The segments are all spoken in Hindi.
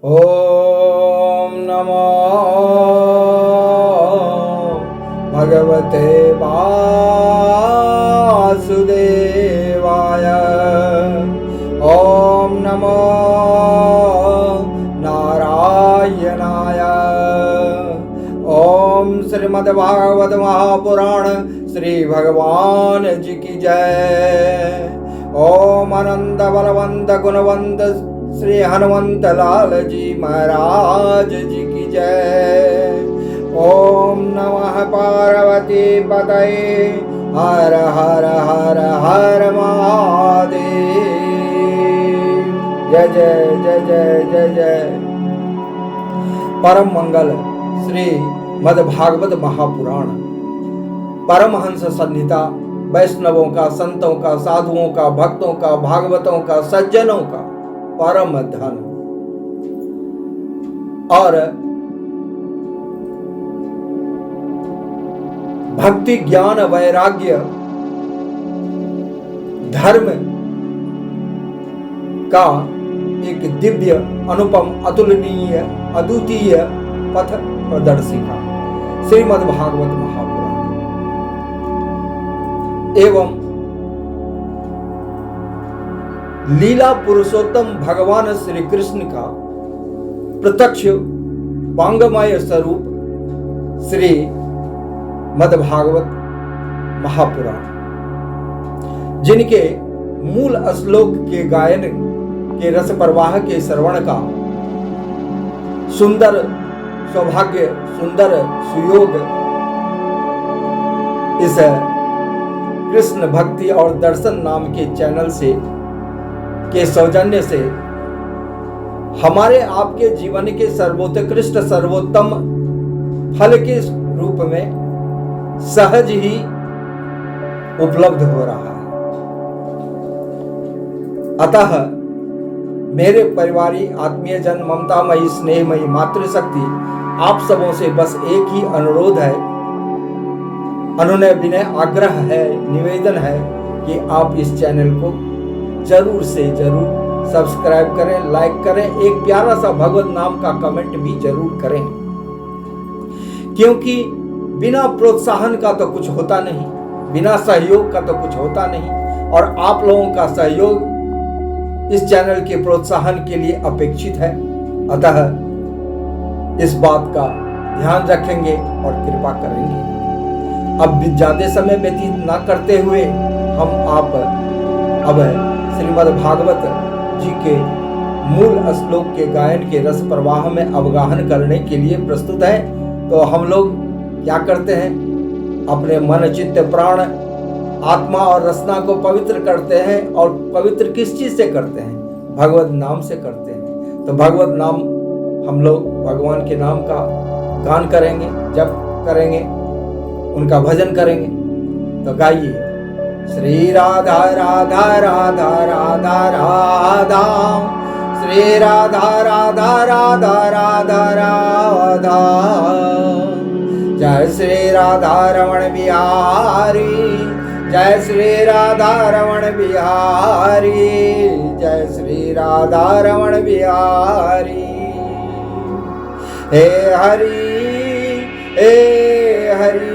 ओम नमो भगवते वासुदेवाय। ओम नमो नारायणाय। ओम श्रीमद्भागवत महापुराण श्री भगवान जी की जय। ओम अनंत बलवंत गुणवंत श्री हनुमंत लाल जी महाराज जी की जय। ओम नमः पार्वती पतये हर हर हर हर महादेव। जय जय जय जय जय जय। परम मंगल श्री मद्भागवत महापुराण परमहंस संहिता वैष्णवों का, संतों का, साधुओं का, भक्तों का, भागवतों का, सज्जनों का परम धन और भक्ति ज्ञान वैराग्य धर्म का एक दिव्य अनुपम अतुलनीय अद्वितीय पथ प्रदर्शिका श्रीमद्भागवत महापुराण एवं लीला पुरुषोत्तम भगवान श्री कृष्ण का प्रत्यक्ष वांगमय स्वरूप श्री मद्भागवत महापुराण, जिनके मूल श्लोक के गायन के रस प्रवाह के श्रवण का सुंदर सौभाग्य, सुंदर सुयोग इस कृष्ण भक्ति और दर्शन नाम के चैनल से के सौजन्य से हमारे आपके जीवन के सर्वोत्कृष्ट सर्वोत्तम फल के रूप में सहज ही उपलब्ध हो रहा है। अतः मेरे परिवारी आत्मीय जन, ममतामयी स्नेहमयी मातृशक्ति, आप सबों से बस एक ही अनुरोध है, अनुनय विनय आग्रह है, निवेदन है कि आप इस चैनल को जरूर से जरूर सब्सक्राइब करें, लाइक करें, एक प्यारा सा भगवत नाम का कमेंट भी जरूर करें, क्योंकि बिना प्रोत्साहन का तो कुछ होता नहीं, बिना सहयोग का तो कुछ होता नहीं, और आप लोगों का सहयोग इस चैनल के प्रोत्साहन के लिए अपेक्षित है। अतः इस बात का ध्यान रखेंगे और कृपा करेंगे। अब ज्यादा समय व्यतीत न करते हुए हम आप अब श्रीमद्भागवत जी के मूल श्लोक के गायन के रस प्रवाह में अवगाहन करने के लिए प्रस्तुत है। तो हम लोग क्या करते हैं, अपने मन चित्त प्राण आत्मा और रसना को पवित्र करते हैं। और पवित्र किस चीज से करते हैं? भगवत नाम से करते हैं। तो भगवत नाम हम लोग भगवान के नाम का गान करेंगे, जप करेंगे, उनका भजन करेंगे। तो गाइए, श्री राधा राधा राधा राधा राधा, श्री राधा राधा राधा राधा राधा, जय श्री राधा रमण बिहारी, जय श्री राधा रमण बिहारी, जय श्री राधा रमण बिहारी। हे हरि हे हरि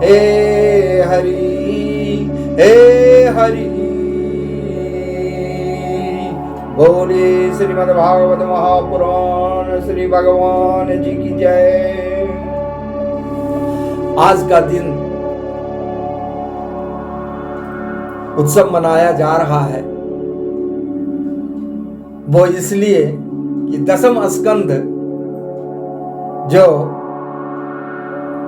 हे हरि हे हरि। बोले श्रीमद्भागवत महापुराण श्री भगवान जी की जय। आज का दिन उत्सव मनाया जा रहा है, वो इसलिए कि दशम स्कंद जो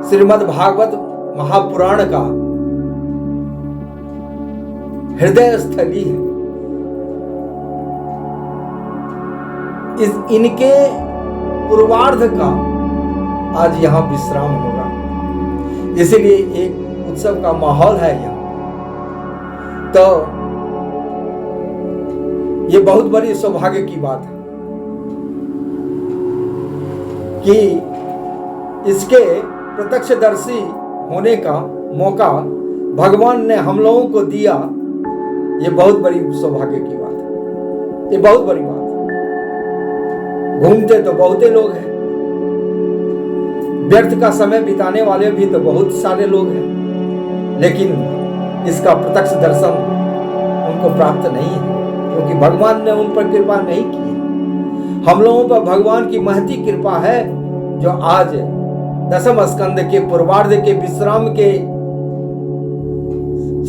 श्रीमद्भागवत महापुराण का हृदय स्थली है, इनके पूर्वार्ध का आज यहां विश्राम होगा, इसलिए एक उत्सव का माहौल है यहाँ। तो ये बहुत बड़ी सौभाग्य की बात है कि इसके प्रत्यक्षदर्शी होने का मौका भगवान ने हम लोगों को दिया। ये बहुत बड़ी सौभाग्य की बात है, ये बहुत बड़ी बात है। घूमते तो बहुते लोग हैं, व्यर्थ का समय बिताने वाले भी तो बहुत सारे लोग हैं, लेकिन इसका प्रत्यक्ष दर्शन उनको प्राप्त नहीं है, क्योंकि भगवान ने उन पर कृपा नहीं की है। हम लोगों पर भगवान की महती कृपा है, जो आज दसम स्कंद के पूर्वार्ध के विश्राम के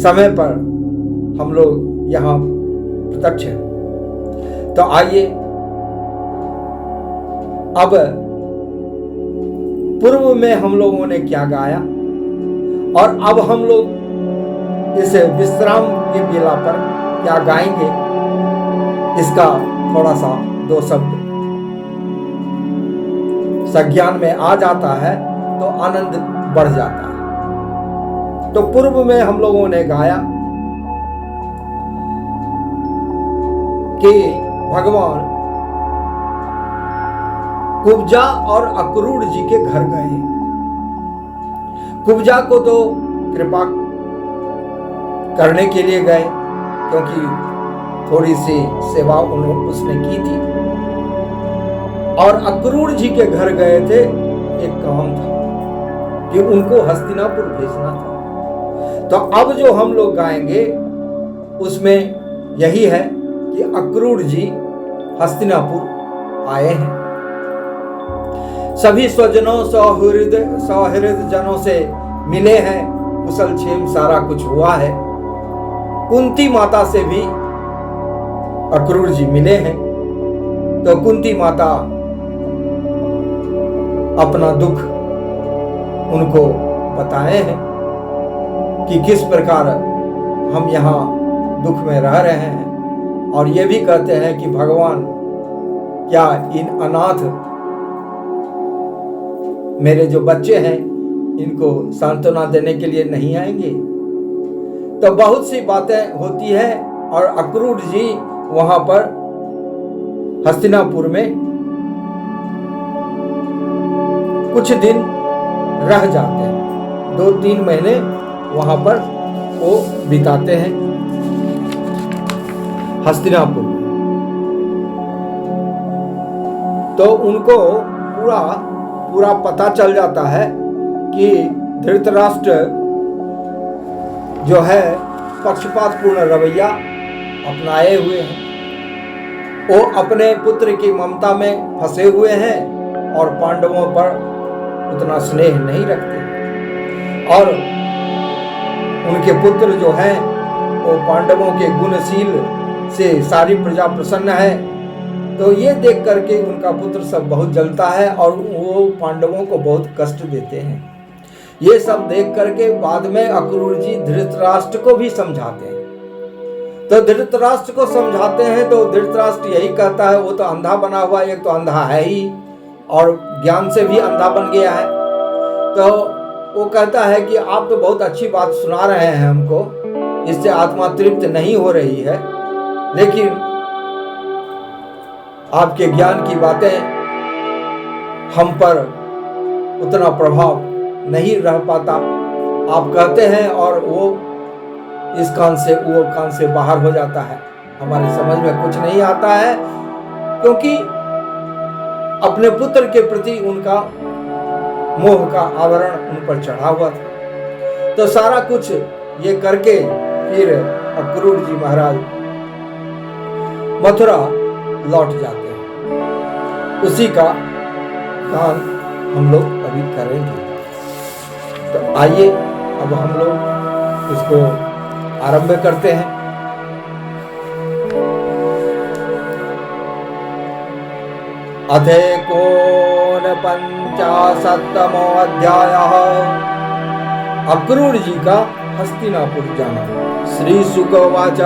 समय पर हम लोग यहाँ प्रत्यक्ष हैं। तो आइए अब पूर्व में हम लोगों ने क्या गाया और अब हम लोग इस विश्राम के बेला पर क्या गाएंगे, इसका थोड़ा सा दो शब्द संज्ञान में आ जाता है तो आनंद बढ़ जाता है। तो पूर्व में हम लोगों ने गाया कि भगवान कुब्जा और अक्रूर जी के घर गए। कुब्जा को तो कृपा करने के लिए गए, क्योंकि थोड़ी सी सेवा उसने की थी, और अक्रूर जी के घर गए थे, एक काम था कि उनको हस्तिनापुर भेजना था। तो अब जो हम लोग गाएंगे उसमें यही है कि अक्रूर जी हस्तिनापुर आए हैं, सभी स्वजनों सौहृद जनों से मिले हैं, कुशल क्षेम सारा कुछ हुआ है। कुंती माता से भी अक्रूर जी मिले हैं, तो कुंती माता अपना दुख उनको बताए हैं कि किस प्रकार हम यहाँ दुख में रह रहे हैं, और ये भी कहते हैं कि भगवान क्या इन अनाथ मेरे जो बच्चे हैं इनको सांत्वना देने के लिए नहीं आएंगे। तो बहुत सी बातें होती है, और अक्रूर जी वहां पर हस्तिनापुर में कुछ दिन रह जाते हैं, 2-3 महीने वहां पर वो बिताते हैं हस्तिनापुर में। तो उनको पूरा पता चल जाता है कि धृतराष्ट्र जो है पक्षपातपूर्ण रवैया अपनाए हुए हैं, वो अपने पुत्र की ममता में फंसे हुए हैं और पांडवों पर उतना स्नेह नहीं रखते, और उनके पुत्र जो हैं वो पांडवों के गुणशील से सारी प्रजा प्रसन्न है। तो ये देख करके उनका पुत्र सब बहुत जलता है और वो पांडवों को बहुत कष्ट देते हैं। ये सब देख करके बाद में अक्रूर जी धृतराष्ट्र को भी समझाते हैं। तो धृतराष्ट्र को समझाते हैं तो धृतराष्ट्र यही कहता है, वो तो अंधा बना हुआ, एक तो अंधा है ही और ज्ञान से भी अंधा बन गया है। तो वो कहता है कि आप तो बहुत अच्छी बात सुना रहे हैं हमको, इससे आत्मा तृप्त नहीं हो रही है, लेकिन आपके ज्ञान की बातें हम पर उतना प्रभाव नहीं रह पाता। आप कहते हैं और वो इस कान से वो कान से बाहर हो जाता है, हमारी समझ में कुछ नहीं आता है, क्योंकि अपने पुत्र के प्रति उनका मोह का आवरण उन पर चढ़ा हुआ था। तो सारा कुछ ये करके फिर अक्रूर जी महाराज मथुरा लौट जाते हैं। उसी का गान हम लोग अभी करेंगे। तो आइए अब हम लोग इसको आरंभ करते हैं। अथेकोनपञ्चाशत्तमो अध्यायः। अक्रूर जी का हस्तिनापुर जाना। श्री शुक उवाच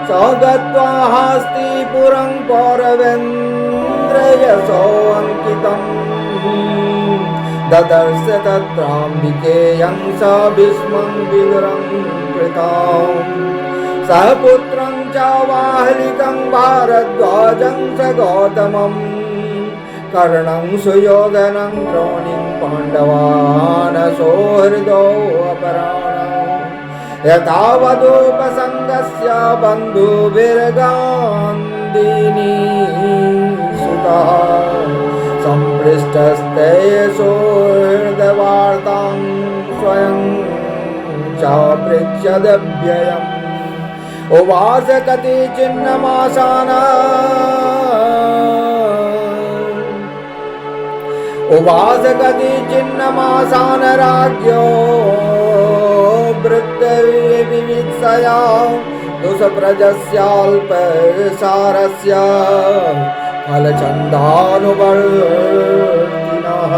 स गत्वा हस्तिपुरं पौरवेन्द्रयशोऽङ्कितं ददर्श तत्राम्बिकेयं स भीष्मं विदुरं कृताम् सह पुत्रं च वाहलिकं भारद्वाजं स गौतमं कर्णं सुयोधनं द्रोणीं पाण्डवान् सौहृदो अपराणाम् यथावदुपसङ्गस्य बन्धुभिर्गान्धिनी सुतः। पृष्ठस्ते सुहृदवार्तां स्वयं चापृच्छदव्ययम् उवाच कतिचिन्नमासाना उवाच कतिचिन्नमासान राज्ञो वृत्तविवित्सया दुष्प्रजस्याल्पसारस्य फलचन्दानुवर्तिनः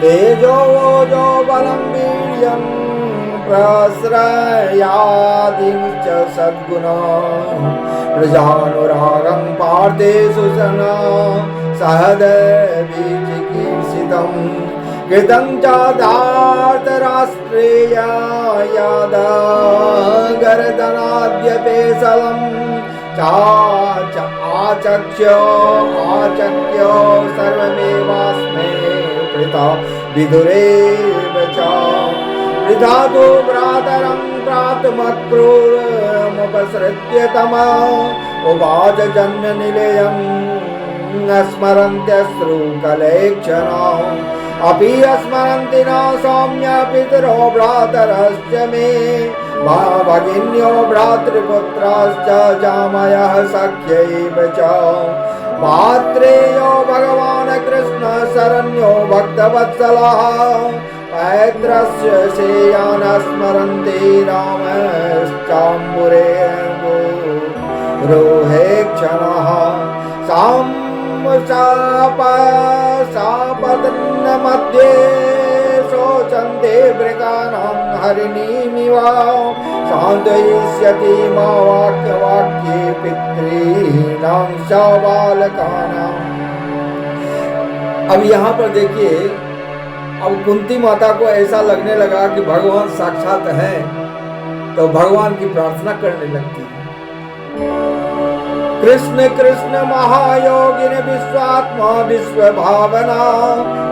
तेजो वोजो बलं वीर्यं प्रश्रयादिं च सद्गुणा प्रजानुरागं पार्थेषु सना सहदैवीचिकीर्षितं कृतं चादार्तराष्ट्रेयायादगर्दनाद्यपेशलं आचक्ष्य सर्वमेवास्मै कृता विदुरेव च वृथा तु भ्रातरं प्रातमक्रूरमुपसृत्य तमा उवाच जन्मनिलयम् स्मरन्त्यश्रुकलेक्षणाम् अपि स्मरन्ति न सौम्य पितरो भ्रातरश्च मे भगिन्यो भ्रातृपुत्राश्च जामयः सख्यैव च पात्रेयो भगवान् कृष्ण शरण्यो भक्तवत्सलः पैत्रस्य शेयान् स्मरन्ति रामश्चाम्बुरे रोहे क्षणः सापदन्न मध्ये शोचन्ते वृकानां हरिणीमिव सान्त्वयिष्यति मा वाक्यवाक्ये पितॄणां च बालकानां। अब यहाँ पर देखिए, अब कुंती माता को ऐसा लगने लगा कि भगवान साक्षात हैं, तो भगवान की प्रार्थना करने लगती है। कृष्ण कृष्ण महायोगिन विश्वात्मा विश्वभावना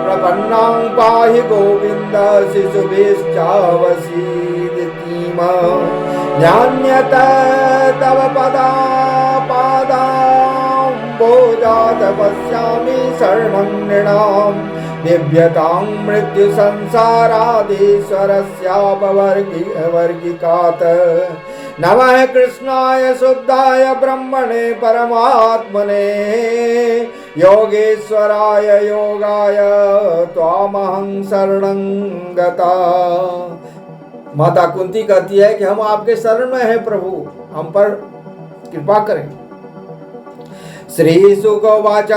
प्रपन्नां पाहि गोविंद शिशुभिश्चावसीदितीम न्यान्यत तव पादाम्बोजात् पश्यामि शरणं नृणाम् दिव्यतां मृत्यु संसाराधीश्वरस्यापवर्गिकात् नमः कृष्णाय शुद्धाय ब्रह्मणे परमात्मने योगेश्वराय योगाय त्वामहं शरणं गता। माता कुंती कहती है कि हम आपके शरण में हैं प्रभु, हम पर कृपा करें। श्री शुकोवाच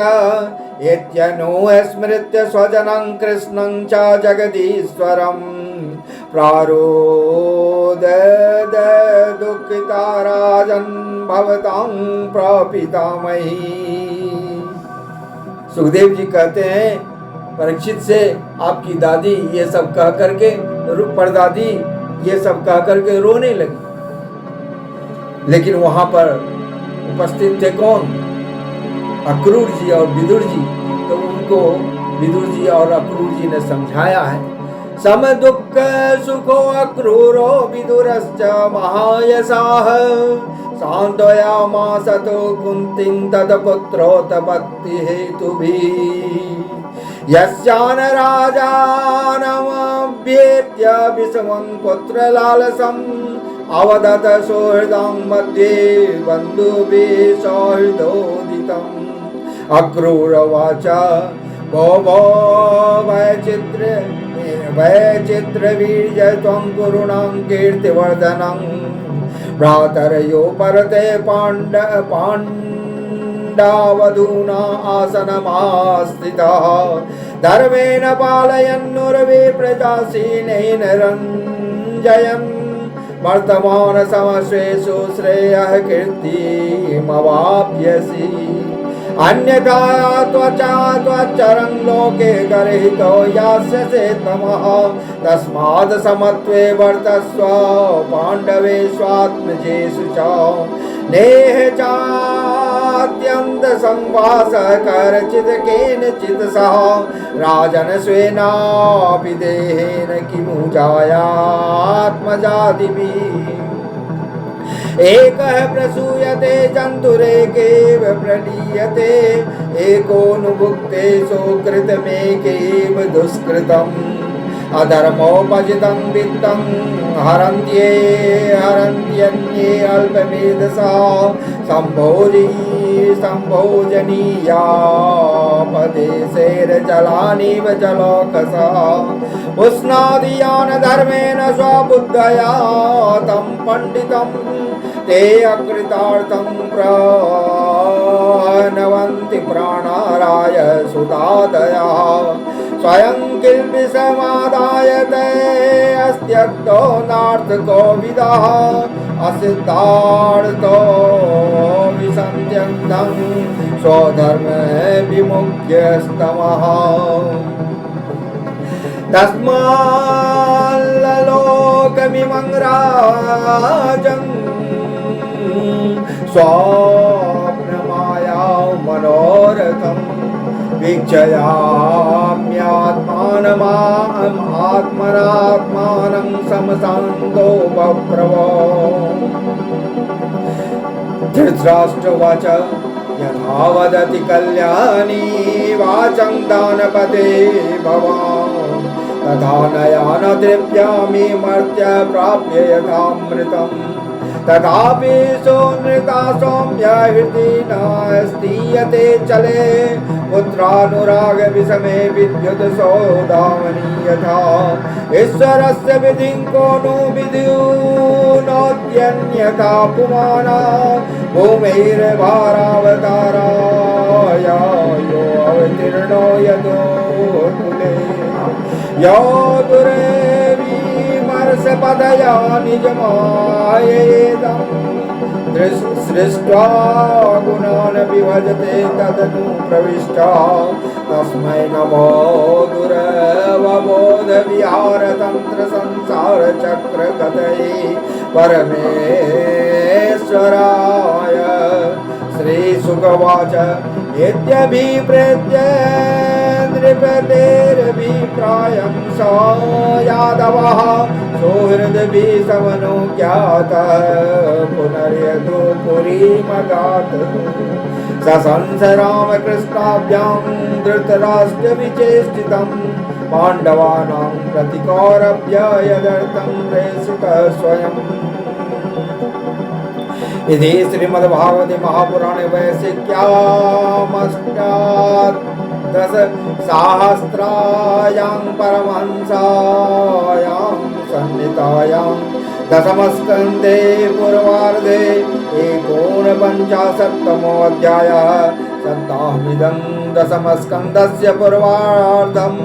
इत्यनु स्मृत्य स्वजनं कृष्णं च जगदीश्वरं प्रारोदय दुःखिता राजन् भवतां प्रपितामही। सुखदेव जी कहते हैं परीक्षित से आपकी दादी ये सब कह करके, परदादी ये सब कह करके रोने लगी, लेकिन वहां पर उपस्थित थे कौन? अक्रूर जी और विदुर जी। तो उनको विदुर जी और अक्रूर जी ने समझाया है। सम दुःख सुखो अक्रूरो विदुरश्च महायशाः सान्त्वयामास तो कुन्तीं तत्पुत्रोत्पत्ति हेतुभिः यस्यान् राजानमभ्येत्य विषमं पुत्रलालसम् अवदत सुहृदां मध्ये बन्धुभिः सौहृदोदितम्। अक्रूरवाच भो भो वैचित्रवीर्य त्वं कुरुणां कीर्तिवर्धनं भ्रातरयो परते पाण्डवधूना आसनमास्थितः धर्मेण पालयन्नुर्वे प्रजासीनेन रञ्जयन् वर्तमान समस्वेषु श्रेयः कीर्तिमवाप्यसि अन्यथा त्वच्चरं लोके गर्हितो यास्यसे तमः तस्मात् समत्वे वर्तस्व पाण्डवेष्वात्मजेषु च नेह चात्यन्त संवासः करचित् केनचित् सह राजन् स्वेनापि देहेन किमु जायात्मजादिभिः एकः प्रसूयते जन्तुरेकेव प्रलीयते एकोऽनुभुक्ते सुकृतमेकेव दुष्कृतम् अधर्मोपजितं वित्तं हरन्त्यन्ये अल्पमेधसा सम्भोजनीया पदेशैर्जलानिव जलौकसा उष्णादियान धर्मेण स्वबुद्धया तं पण्डितं ते अकृतार्थं प्रणवन्ति प्राणाराय सुदादया स्वयं किल्बिषमादाय ते अस्त्यक्तो नार्थको विदः असिद्धार्थो विसन्त्यन्तं स्वधर्मे विमुख्यस्तमः तस्माल्लोकमिमं राजन् स्वप्नमाया मनोरथम् वीक्षयाम्यात्मानमात्मनात्मानं समसान्दो बभ्रवो धृतराष्ट्रवाच यथा वदति कल्याणी वाचं दानपते भवान् तथा नया न तृप्यामि मर्त्य प्राप्य यथामृतम् तथापि सोनृता सौम्य हृदि नास्तीयते चले पुत्रानुराग विषमे विद्युत सौदामनी यथा ईश्वरस्य विधिं को नु विद्युनोत्यन्यथा पुमाना भूमेर्भारावताराय यो अवतीर्णो यतो कुले यो दुरेवीमर्षपदया निजमायेदम् सृष्ट्वा गुणान् विभजते तदनु प्रविष्टा तस्मै नमो दुरवबोध विहार तंत्र संसार चक्र गतये परमेश्वराय श्री सुगवाच यद्यभिप्रेत्य नृपतेरभिप्रायं स यादवः सुहृद्भिसमनो ज्ञातः पुनर्यदो पुरीमगात् ससंस रामकृष्णाभ्यां धृतराष्ट्रविचेष्टितं पाण्डवानां प्रतिकारभ्य यदर्थं प्रेषितः स्वयम् इति श्रीमद्भागवते महापुराणे वैशिष्ट्यामष्टादशसहस्रायां परमहंसायां संहितायां दशमस्कन्धे पूर्वार्धे एकोनपञ्चाशत्तमोऽध्यायः सप्ताहमिदं दशमस्कन्धस्य पूर्वार्धं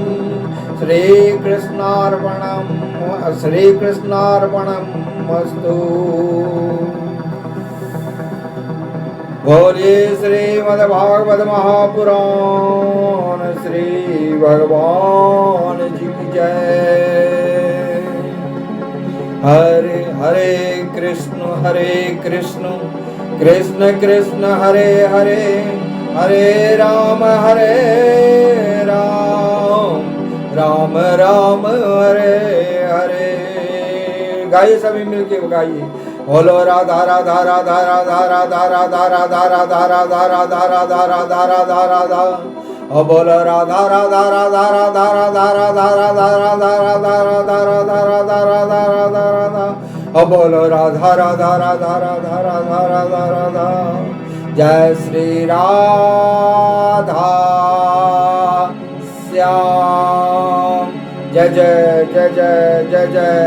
श्रीकृष्णार्पणमस्तु। बोलिए श्रीमद्भागवत महापुराण श्री भगवान जी की जय। हरे हरे कृष्ण कृष्ण कृष्ण हरे हरे हरे राम राम राम हरे हरे। गाइए सभी मिलके गाइए बोलो राधा राधा राधा राधा राधा राधा राधा राधा राधा राधा राधा राधा राधा राधा ओ बोलो राधा राधा राधा राधा राधा राधा राधा राधा राधा राधा राधा राधा राधा राधा राधा ओ बोलो राधा राधा राधा राधा राधा राधा राधा। जय श्री राधा श्याम जय जय जय जय जय जय